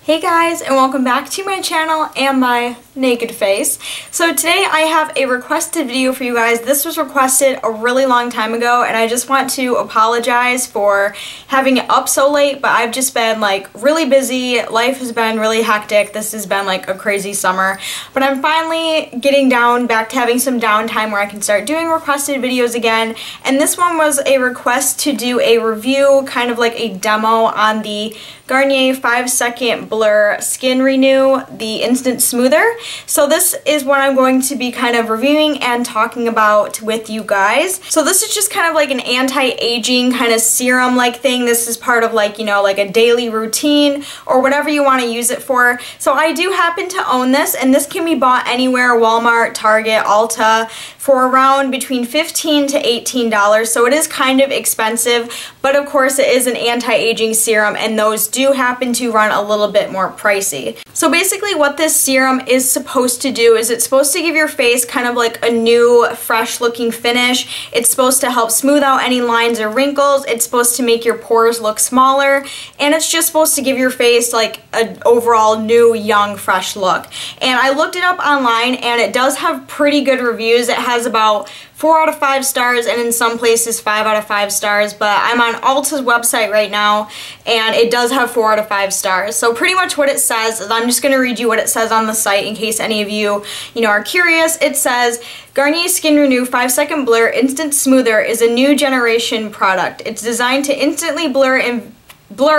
Hey guys, and welcome back to my channel and my naked face. So today I have a requested video for you guys. This was requested a really long time ago, and I just want to apologize for having it up so late, but I've just been like really busy. Life has been really hectic. This has been like a crazy summer, but I'm finally getting back to having some downtime where I can start doing requested videos again. And this one was a request to do a review, kind of like a demo on the Garnier 5-Second Blur Skin Renew, the Instant Smoother. So this is what I'm going to be kind of reviewing and talking about with you guys. So this is just kind of like an anti-aging kind of serum-like thing. This is part of like, you know, like a daily routine or whatever you want to use it for. So I do happen to own this, and this can be bought anywhere, Walmart, Target, Ulta, for around between $15 to $18. So it is kind of expensive, but of course it is an anti-aging serum, and those do happen to run a little bit more pricey. So basically what this serum is supposed to do is it's supposed to give your face kind of like a new, fresh looking finish. It's supposed to help smooth out any lines or wrinkles. It's supposed to make your pores look smaller, and it's just supposed to give your face like an overall new, young, fresh look. And I looked it up online, and it does have pretty good reviews. It has about 4 out of 5 stars, and in some places 5 out of 5 stars, but I'm on Ulta's website right now, and it does have 4 out of 5 stars. So pretty much what it says is, I'm just going to read you what it says on the site in case any of you are curious. It says, Garnier Skin Renew 5-Second Blur Instant Smoother is a new generation product. It's designed to instantly blur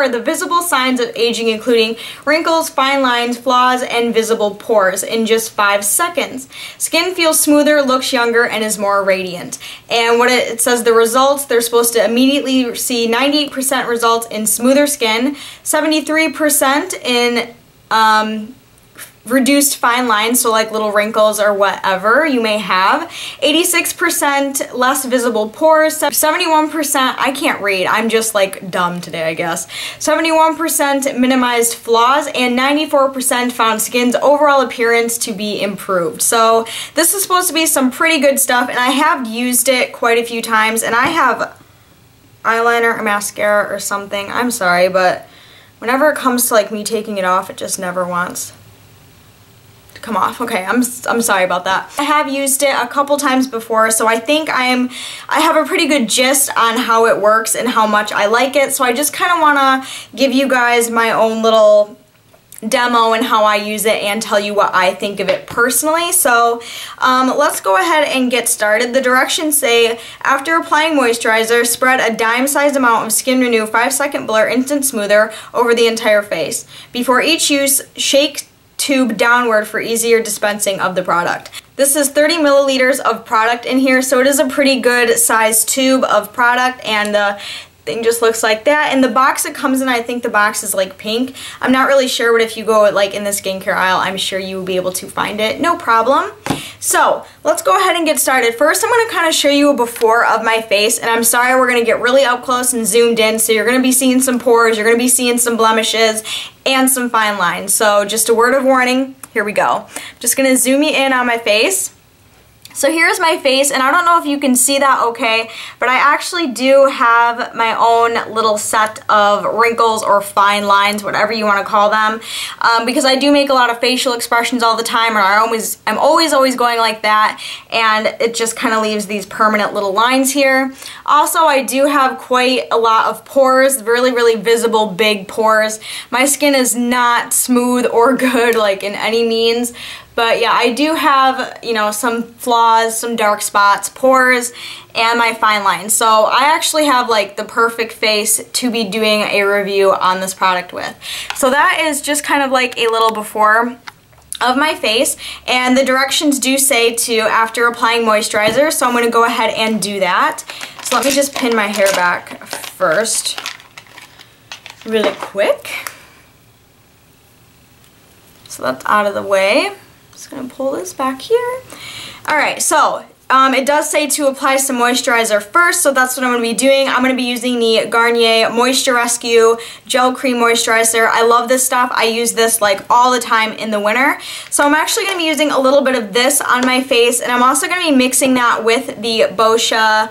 the visible signs of aging, including wrinkles, fine lines, flaws, and visible pores in just 5 seconds. Skin feels smoother, looks younger, and is more radiant. And what it says, the results, they're supposed to immediately see 98% results in smoother skin, 73% in reduced fine lines, so like little wrinkles or whatever you may have, 86% less visible pores, 71%, I can't read, I'm just like dumb today I guess, 71% minimized flaws, and 94% found skin's overall appearance to be improved. So this is supposed to be some pretty good stuff, and I have used it quite a few times, and I have eyeliner or mascara or something, I'm sorry, but whenever it comes to like me taking it off, it just never wants come off. Okay, I'm sorry about that. I have used it a couple times before, so I think I have a pretty good gist on how it works and how much I like it. So I just kind of want to give you guys my own little demo and how I use it and tell you what I think of it personally. So let's go ahead and get started. The directions say, after applying moisturizer, spread a dime-sized amount of Skin Renew 5-Second Blur Instant Smoother over the entire face. Before each use, shake tube downward for easier dispensing of the product. This is 30 milliliters of product in here, so it is a pretty good size tube of product, and the thing just looks like that. And the box it comes in, I think the box is like pink. I'm not really sure, but if you go like in the skincare aisle, I'm sure you will be able to find it, no problem. So let's go ahead and get started. First, I'm going to kind of show you a before of my face, and I'm sorry, we're going to get really up close and zoomed in, so you're going to be seeing some pores, you're going to be seeing some blemishes, and some fine lines. So just a word of warning, here we go. I'm just going to zoom you in on my face. So here's my face, and I don't know if you can see that okay, but I actually do have my own little set of wrinkles or fine lines, whatever you want to call them, because I do make a lot of facial expressions all the time, and I'm always going like that, and it just kind of leaves these permanent little lines here. Also, I do have quite a lot of pores, really visible big pores. My skin is not smooth or good like in any means. But yeah, I do have, some flaws, some dark spots, pores, and my fine lines. So I actually have like the perfect face to be doing a review on this product with. So that is just kind of like a little before of my face, and the directions do say to after applying moisturizer, so I'm going to go ahead and do that. So let me just pin my hair back first really quick. So that's out of the way. Just gonna pull this back here. Alright, so it does say to apply some moisturizer first, so that's what I'm going to be doing. I'm going to be using the Garnier Moisture Rescue Gel Cream Moisturizer. I love this stuff. I use this like all the time in the winter. So I'm actually going to be using a little bit of this on my face, and I'm also going to be mixing that with the Boscia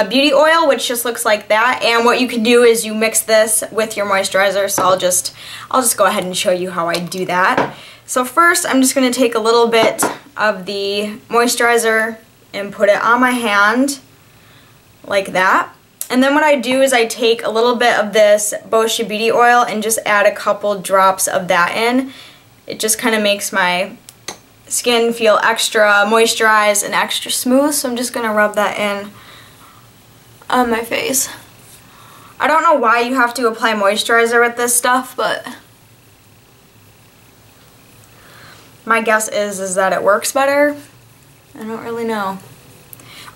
beauty oil, which just looks like that. And what you can do is you mix this with your moisturizer. So I'll just go ahead and show you how I do that. So first, I'm just going to take a little bit of the moisturizer and put it on my hand like that. And then what I do is I take a little bit of this Boscia beauty oil and just add a couple drops of that in. It just kind of makes my skin feel extra moisturized and extra smooth, so I'm just going to rub that in on my face. I don't know why you have to apply moisturizer with this stuff, but my guess is that it works better. I don't really know.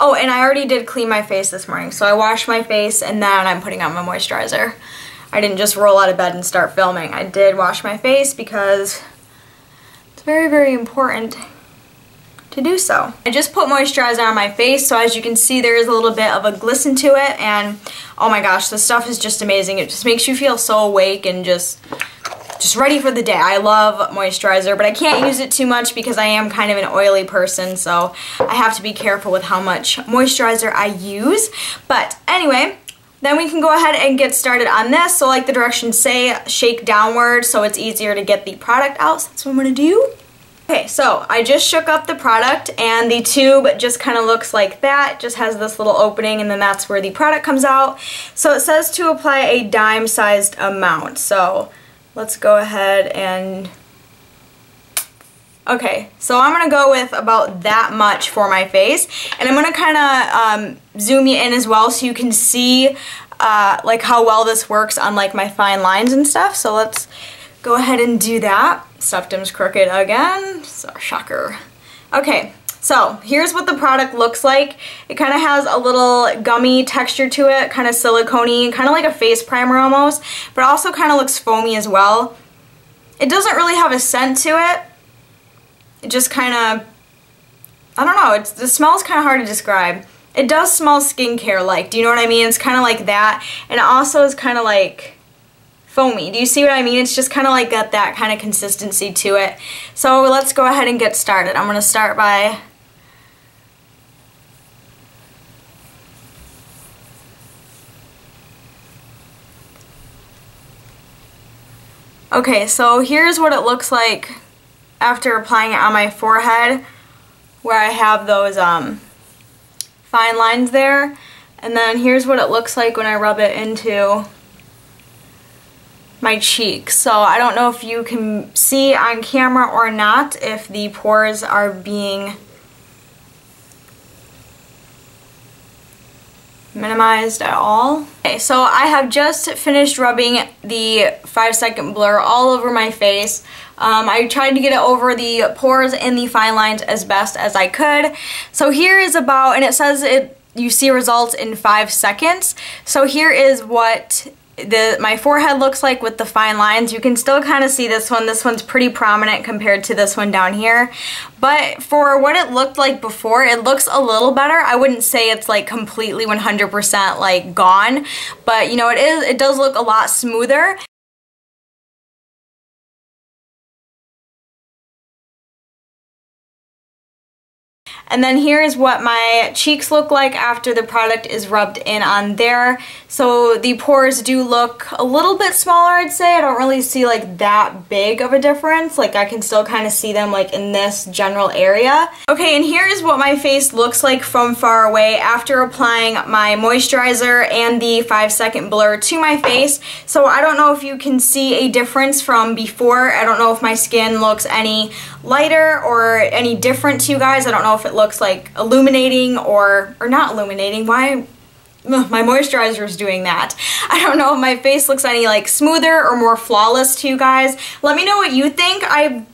Oh, and I already did clean my face this morning, so I washed my face and then I'm putting on my moisturizer. I didn't just roll out of bed and start filming. I did wash my face because it's very, very important to do so. I just put moisturizer on my face, so as you can see there is a little bit of a glisten to it, and oh my gosh, this stuff is just amazing. It just makes you feel so awake and just ready for the day. I love moisturizer, but I can't use it too much because I am kind of an oily person, so I have to be careful with how much moisturizer I use. But anyway, then we can go ahead and get started on this. So like the directions say, shake downward so it's easier to get the product out. So that's what I'm gonna do. Okay, so I just shook up the product and the tube just kind of looks like that. It just has this little opening and then that's where the product comes out. So it says to apply a dime-sized amount. So let's go ahead and, okay, so I'm going to go with about that much for my face. And I'm going to kind of zoom you in as well so you can see like how well this works on like my fine lines and stuff. So let's go ahead and do that. Septum's crooked again, so shocker. Okay, so here's what the product looks like. It kind of has a little gummy texture to it, kind of silicone-y, kind of like a face primer almost, but also kind of looks foamy as well. It doesn't really have a scent to it. It just kind of, I don't know, the smell's kind of hard to describe. It does smell skincare-like, do you know what I mean? It's kind of like that, and it also is kind of like foamy. Do you see what I mean? It's just kind of like got that kind of consistency to it. So let's go ahead and get started. I'm going to start by okay, so here's what it looks like after applying it on my forehead where I have those fine lines there. And then here's what it looks like when I rub it into my cheeks. So I don't know if you can see on camera or not if the pores are being minimized at all. Okay, so I have just finished rubbing the 5-second blur all over my face. I tried to get it over the pores and the fine lines as best as I could. So here is about, and it says you see results in 5 seconds. So here is what my forehead looks like with the fine lines. You can still kind of see this one. This one's pretty prominent compared to this one down here. But for what it looked like before, it looks a little better. I wouldn't say it's like completely 100% like gone, but you know, it does look a lot smoother. And then here is what my cheeks look like after the product is rubbed in on there. So the pores do look a little bit smaller, I'd say. I don't really see like that big of a difference. Like I can still kind of see them like in this general area. Okay, and here is what my face looks like from far away after applying my moisturizer and the 5-second blur to my face. So I don't know if you can see a difference from before. I don't know if my skin looks any lighter or any different to you guys. I don't know if it looks like illuminating or not illuminating. Why? My moisturizer is doing that. I don't know if my face looks any like smoother or more flawless to you guys. Let me know what you think. I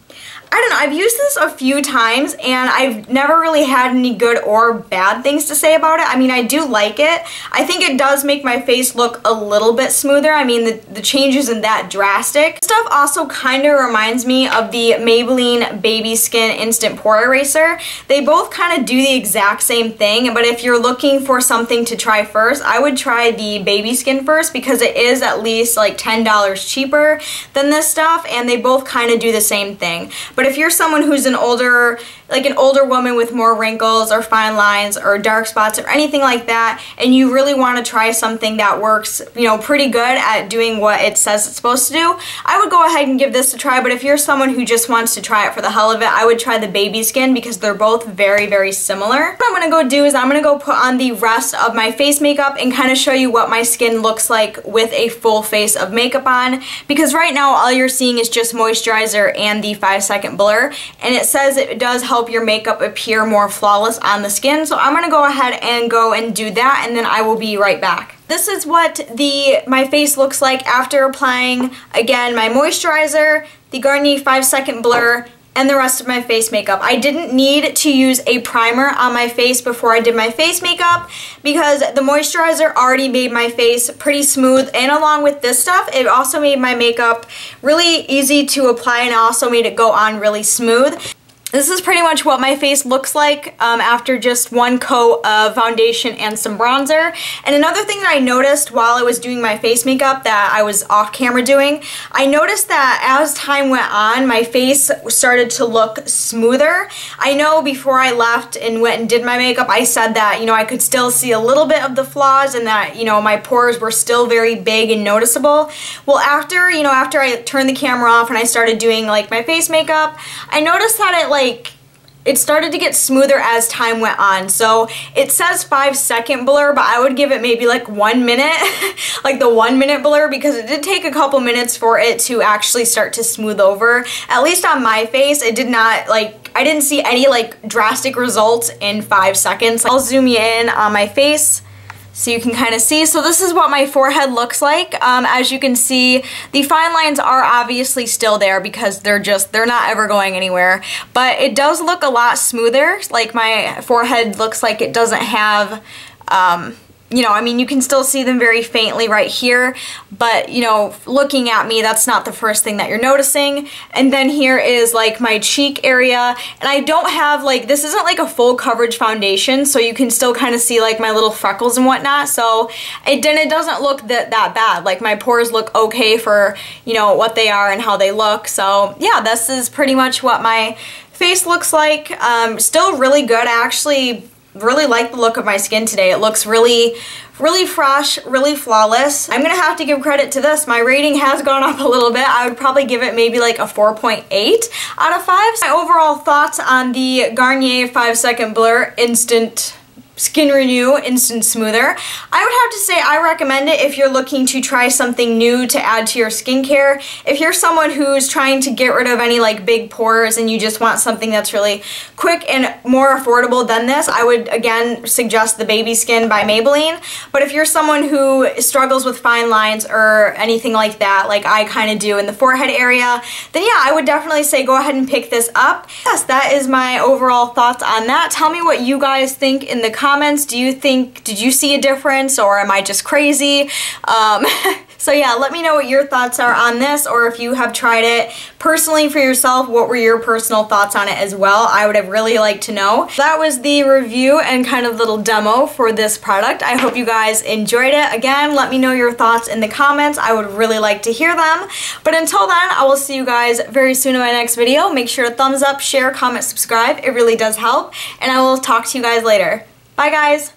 don't know, I've used this a few times and I've never really had any good or bad things to say about it. I mean, I do like it. I think it does make my face look a little bit smoother. I mean, the change isn't that drastic. This stuff also kind of reminds me of the Maybelline Baby Skin Instant Pore Eraser. They both kind of do the exact same thing, but if you're looking for something to try first, I would try the Baby Skin first because it is at least like $10 cheaper than this stuff and they both kind of do the same thing. But if you're someone who's an older woman with more wrinkles or fine lines or dark spots or anything like that, and you really want to try something that works, you know, pretty good at doing what it says it's supposed to do, I would go ahead and give this a try. But if you're someone who just wants to try it for the hell of it, I would try the baby skin because they're both very, very similar. What I'm going to go do is I'm going to go put on the rest of my face makeup and kind of show you what my skin looks like with a full face of makeup on, because right now all you're seeing is just moisturizer and the 5-second blur, and it says it does help your makeup appear more flawless on the skin. So I'm going to go ahead and go and do that, and then I will be right back. This is what my face looks like after applying, again, my moisturizer, the Garnier 5-second blur, and the rest of my face makeup. I didn't need to use a primer on my face before I did my face makeup because the moisturizer already made my face pretty smooth, and along with this stuff, it also made my makeup really easy to apply and also made it go on really smooth. This is pretty much what my face looks like after just one coat of foundation and some bronzer. And another thing that I noticed while I was doing my face makeup that I was off camera doing, I noticed that as time went on, my face started to look smoother. I know before I left and went and did my makeup, I said that, you know, I could still see a little bit of the flaws and that, you know, my pores were still very big and noticeable. Well, after I turned the camera off and I started doing like my face makeup, I noticed that it started to get smoother as time went on. So it says 5-second blur, but I would give it maybe like 1 minute, like the 1 minute blur, because it did take a couple minutes for it to actually start to smooth over. At least on my face, it did not, like, I didn't see any like drastic results in 5 seconds. I'll zoom you in on my face so you can kind of see. So this is what my forehead looks like. As you can see, the fine lines are obviously still there because they're not ever going anywhere. But it does look a lot smoother. Like my forehead looks like it doesn't have, you know, I mean, you can still see them very faintly right here, but, you know, looking at me, that's not the first thing that you're noticing. And then here is, like, my cheek area, and I don't have, like, this isn't, like, a full coverage foundation, so you can still kind of see, like, my little freckles and whatnot, so it doesn't look that bad. Like, my pores look okay for, you know, what they are and how they look, so, yeah, this is pretty much what my face looks like. Still really good. I actually really like the look of my skin today. It looks really fresh, really flawless. I'm gonna have to give credit to this. My rating has gone up a little bit. I would probably give it maybe like a 4.8 out of 5. My overall thoughts on the Garnier 5-second blur instant Skin Renew Instant Smoother. I would have to say I recommend it if you're looking to try something new to add to your skincare. If you're someone who's trying to get rid of any like big pores and you just want something that's really quick and more affordable than this, I would again suggest the Baby Skin by Maybelline. But if you're someone who struggles with fine lines or anything like that, like I kind of do in the forehead area, then yeah, I would definitely say go ahead and pick this up. Yes, that is my overall thoughts on that. Tell me what you guys think in the comments. Did you see a difference, or am I just crazy? So yeah, let me know what your thoughts are on this, or if you have tried it personally for yourself, what were your personal thoughts on it as well? I would have really liked to know. That was the review and kind of little demo for this product. I hope you guys enjoyed it. Again, let me know your thoughts in the comments. I would really like to hear them. But until then, I will see you guys very soon in my next video. Make sure to thumbs up, share, comment, subscribe. It really does help. And I will talk to you guys later. Bye guys!